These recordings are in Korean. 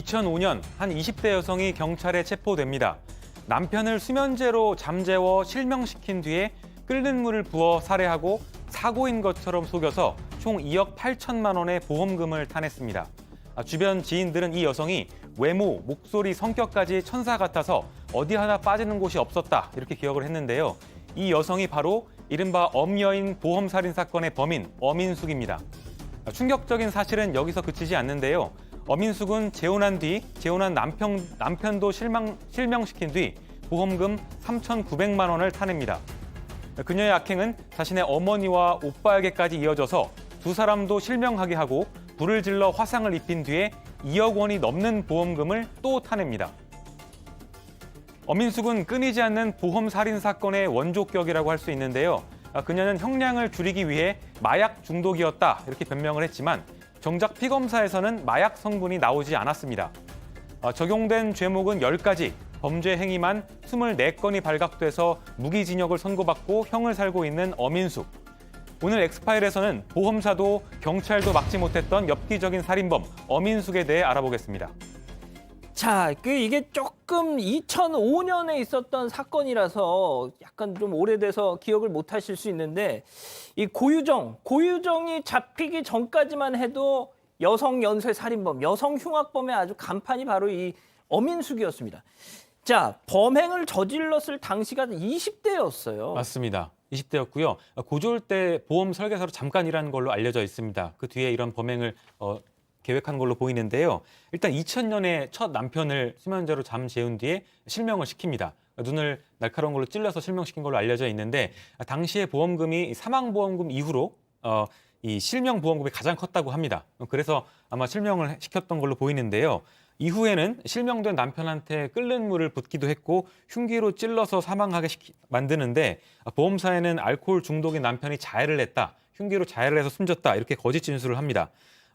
2005년 한 20대 여성이 경찰에 체포됩니다. 남편을 수면제로 잠재워 실명시킨 뒤에 끓는 물을 부어 살해하고 사고인 것처럼 속여서 총 2억 8천만 원의 보험금을 타냈습니다. 주변 지인들은 이 여성이 외모, 목소리, 성격까지 천사 같아서 어디 하나 빠지는 곳이 없었다 이렇게 기억을 했는데요. 이 여성이 바로 이른바 엄여인 보험살인 사건의 범인 엄인숙입니다. 충격적인 사실은 여기서 그치지 않는데요. 엄인숙은 재혼한 남편도 실명시킨 뒤 보험금 3,900만 원을 타냅니다. 그녀의 악행은 자신의 어머니와 오빠에게까지 이어져서 두 사람도 실명하게 하고 불을 질러 화상을 입힌 뒤에 2억 원이 넘는 보험금을 또 타냅니다. 엄인숙은 끊이지 않는 보험 살인 사건의 원조격이라고 할 수 있는데요. 그녀는 형량을 줄이기 위해 마약 중독이었다 이렇게 변명을 했지만 정작 피검사에서는 마약 성분이 나오지 않았습니다. 적용된 죄목은 10가지, 범죄 행위만 24건이 발각돼서 무기징역을 선고받고 형을 살고 있는 엄인숙. 오늘 엑스파일에서는 보험사도 경찰도 막지 못했던 엽기적인 살인범 엄인숙에 대해 알아보겠습니다. 자, 이게 조금 2005년에 있었던 사건이라서 약간 좀 오래돼서 기억을 못 하실 수 있는데 이 고유정이 잡히기 전까지만 해도 여성 연쇄 살인범, 여성 흉악범의 아주 간판이 바로 이 엄인숙이었습니다. 자, 범행을 저질렀을 당시가 20대였어요. 맞습니다. 20대였고요. 고졸 때 보험 설계사로 잠깐 일한 걸로 알려져 있습니다. 그 뒤에 이런 범행을 계획한 걸로 보이는데요. 일단 2000년에 첫 남편을 수면제로 잠 재운 뒤에 실명을 시킵니다. 눈을 날카로운 걸로 찔러서 실명시킨 걸로 알려져 있는데 당시에 보험금이 사망보험금 이후로 이 실명보험금이 가장 컸다고 합니다. 그래서 아마 실명을 시켰던 걸로 보이는데요. 이후에는 실명된 남편한테 끓는 물을 붓기도 했고 흉기로 찔러서 사망하게 만드는데 보험사에는 알코올 중독인 남편이 자해를 했다, 흉기로 자해를 해서 숨졌다 이렇게 거짓 진술을 합니다.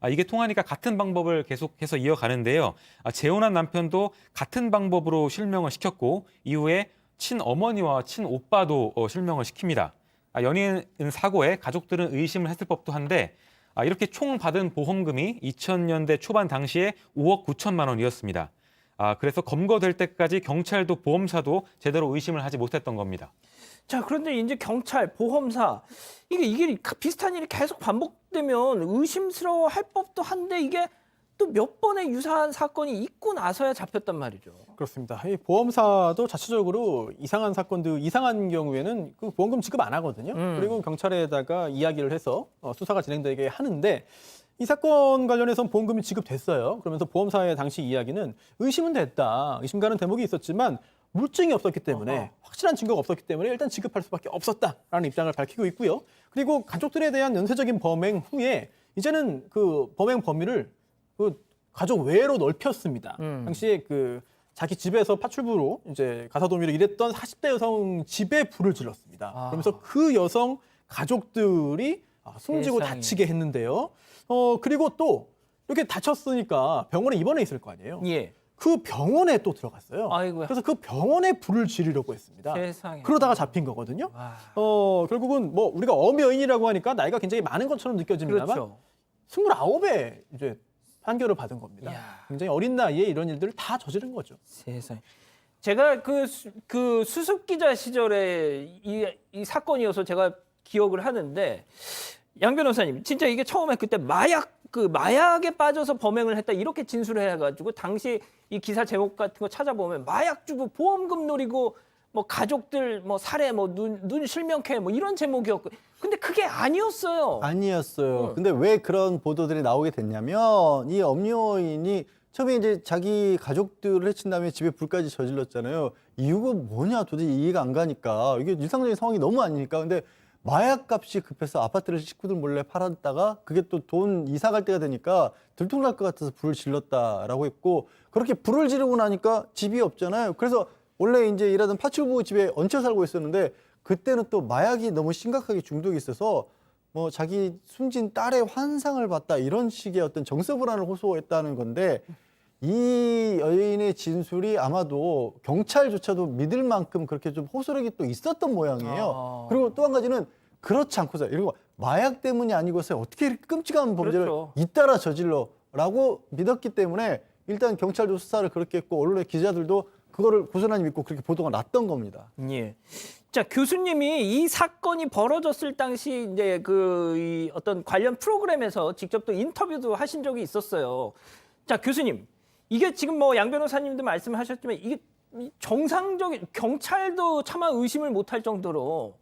이게 통하니까 같은 방법을 계속해서 이어가는데요. 재혼한 남편도 같은 방법으로 실명을 시켰고 이후에 친어머니와 친오빠도 실명을 시킵니다. 연이은 사고에 가족들은 의심을 했을 법도 한데 이렇게 총 받은 보험금이 2000년대 초반 당시에 5억 9천만 원이었습니다. 그래서 검거될 때까지 경찰도 보험사도 제대로 의심을 하지 못했던 겁니다. 자, 그런데 이제 경찰, 보험사 이게 비슷한 일이 계속 반복되면 의심스러워 할 법도 한데 이게 또 몇 번의 유사한 사건이 있고 나서야 잡혔단 말이죠. 그렇습니다. 이 보험사도 자체적으로 이상한 사건들, 이상한 경우에는 그 보험금 지급 안 하거든요. 그리고 경찰에다가 이야기를 해서 수사가 진행되게 하는데 이 사건 관련해서는 보험금이 지급됐어요. 그러면서 보험사의 당시 이야기는 의심은 됐다. 의심 가는 대목이 있었지만 물증이 없었기 때문에 확실한 증거가 없었기 때문에 일단 지급할 수밖에 없었다라는 입장을 밝히고 있고요. 그리고 가족들에 대한 연쇄적인 범행 후에 이제는 그 범행 범위를 그 가족 외로 넓혔습니다. 당시에 그 자기 집에서 파출부로 이제 가사도우미로 일했던 40대 여성 집에 불을 질렀습니다. 그러면서 그 여성 가족들이 숨지고 세상에. 다치게 했는데요. 그리고 또 이렇게 다쳤으니까 병원에 입원해 있을 거 아니에요. 예. 그 병원에 또 들어갔어요. 아이고야. 그래서 그 병원에 불을 지르려고 했습니다. 세상에. 그러다가 잡힌 거거든요. 와. 결국은 뭐 우리가 엄여인이라고 하니까 나이가 굉장히 많은 것처럼 느껴집니다만 그렇죠. 29에 이제 판결을 받은 겁니다. 이야. 굉장히 어린 나이에 이런 일들을 다 저지른 거죠. 세상에. 제가 그 수습 기자 시절에 이 사건이어서 제가 기억을 하는데 양 변호사님 진짜 이게 처음에 그때 마약에 빠져서 범행을 했다 이렇게 진술을 해가지고 당시 이 기사 제목 같은 거 찾아보면 마약 주고 보험금 노리고 뭐 가족들 뭐 살해 뭐 눈 실명캐 뭐 이런 제목이었고 근데 그게 아니었어요. 아니었어요. 근데 왜 그런 보도들이 나오게 됐냐면 이 엄여인이 처음에 이제 자기 가족들을 해친 다음에 집에 불까지 저질렀잖아요. 이유가 뭐냐 도대체 이해가 안 가니까 이게 일상적인 상황이 너무 아니니까. 근데 마약 값이 급해서 아파트를 식구들 몰래 팔았다가 그게 또 돈 이사 갈 때가 되니까 들통날 것 같아서 불을 질렀다라고 했고 그렇게 불을 지르고 나니까 집이 없잖아요. 그래서 원래 이제 일하던 파출부 집에 얹혀 살고 있었는데 그때는 또 마약이 너무 심각하게 중독이 있어서 뭐 자기 숨진 딸의 환상을 봤다 이런 식의 어떤 정서불안을 호소했다는 건데 이 여인의 진술이 아마도 경찰조차도 믿을 만큼 그렇게 좀 호소력이 또 있었던 모양이에요. 그리고 또 한 가지는 그렇지 않고서 이거 마약 때문이 아니고서 어떻게 이렇게 끔찍한 범죄를 그렇죠. 잇따라 저질러라고 믿었기 때문에 일단 경찰도 수사를 그렇게 했고 언론의 기자들도 그거를 고스란히 믿고 그렇게 보도가 났던 겁니다. 예. 자, 교수님이 이 사건이 벌어졌을 당시 이제 이 어떤 관련 프로그램에서 직접 또 인터뷰도 하신 적이 있었어요. 자, 교수님. 이게 지금 뭐 양 변호사님도 말씀하셨지만 이게 정상적인 경찰도 차마 의심을 못할 정도로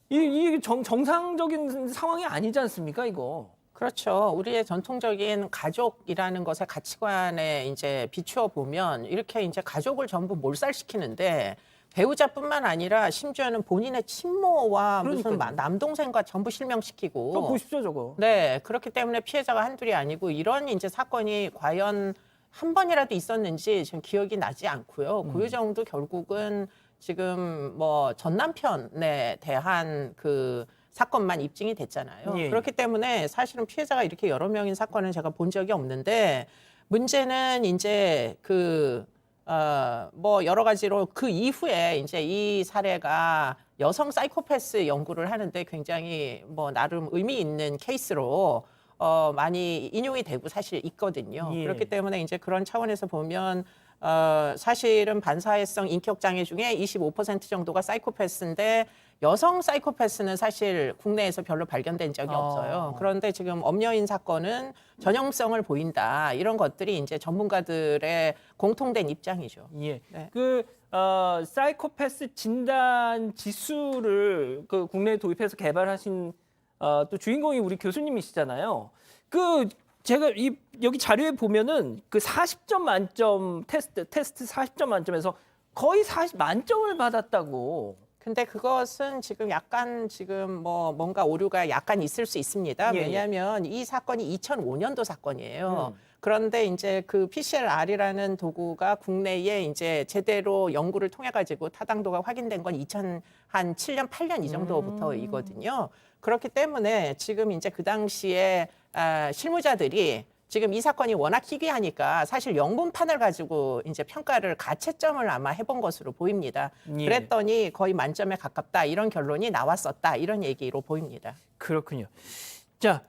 이게 정상적인 상황이 아니지 않습니까, 이거? 그렇죠. 우리의 전통적인 가족이라는 것의 가치관에 이제 비추어 보면 이렇게 이제 가족을 전부 몰살시키는데 배우자뿐만 아니라 심지어는 본인의 친모와 무슨 그러니까요. 남동생과 전부 실명시키고. 또 보십시오, 저거. 네, 그렇기 때문에 피해자가 한둘이 아니고 이런 이제 사건이 과연 한 번이라도 있었는지 지금 기억이 나지 않고요. 고유정도 결국은 지금 뭐 전 남편에 대한 그 사건만 입증이 됐잖아요. 예. 그렇기 때문에 사실은 피해자가 이렇게 여러 명인 사건을 제가 본 적이 없는데 문제는 이제 뭐 여러 가지로 그 이후에 이제 이 사례가 여성 사이코패스 연구를 하는데 굉장히 뭐 나름 의미 있는 케이스로 많이 인용이 되고 사실 있거든요. 예. 그렇기 때문에 이제 그런 차원에서 보면 사실은 반사회성 인격 장애 중에 25% 정도가 사이코패스인데 여성 사이코패스는 사실 국내에서 별로 발견된 적이 없어요. 그런데 지금 엄여인 사건은 전형성을 보인다. 이런 것들이 이제 전문가들의 공통된 입장이죠. 예. 네. 사이코패스 진단 지수를 국내에 도입해서 개발하신 또 주인공이 우리 교수님이시잖아요. 제가 여기 자료에 보면은 40점 만점 테스트 40점 만점에서 거의 40 만점을 받았다고. 근데 그것은 지금 약간 지금 뭐 뭔가 오류가 약간 있을 수 있습니다. 예, 왜냐하면 이 사건이 2005년도 사건이에요. 그런데 이제 그 PCR이라는 도구가 국내에 이제 제대로 연구를 통해 가지고 타당도가 확인된 건 2007년, 8년 이 정도부터이거든요. 그렇기 때문에 지금 이제 그 당시에 실무자들이 지금 이 사건이 워낙 희귀하니까 사실 영분판을 가지고 이제 평가를 가채점을 아마 해본 것으로 보입니다. 예. 그랬더니 거의 만점에 가깝다 이런 결론이 나왔었다 이런 얘기로 보입니다. 그렇군요. 자,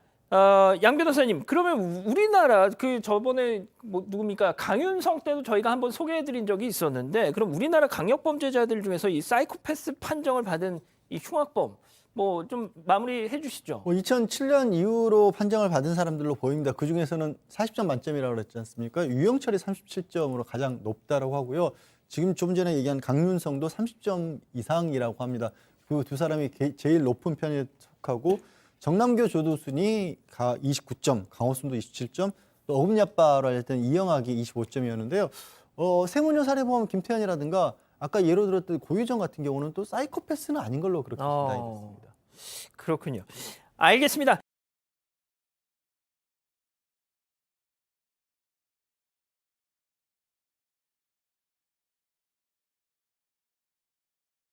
양 변호사님, 그러면 우리나라 저번에 누굽니까 강윤성 때도 저희가 한번 소개해드린 적이 있었는데, 그럼 우리나라 강력범죄자들 중에서 이 사이코패스 판정을 받은 이 흉악범 뭐 좀 마무리해 주시죠. 2007년 이후로 판정을 받은 사람들로 보입니다. 그 중에서는 40점 만점이라고 그랬지 않습니까? 유영철이 37점으로 가장 높다라고 하고요. 지금 좀 전에 얘기한 강윤성도 30점 이상이라고 합니다. 그 두 사람이 제일 높은 편에 속하고 정남교 조두순이 29점, 강호순도 27점, 또 어금니아빠로 알렸던 이영학이 25점이었는데요. 세무녀 살해범 김태현이라든가 아까 예로 들었던 고유정 같은 경우는 또 사이코패스는 아닌 걸로 그렇게 진단이 됐습니다. 그렇군요. 알겠습니다.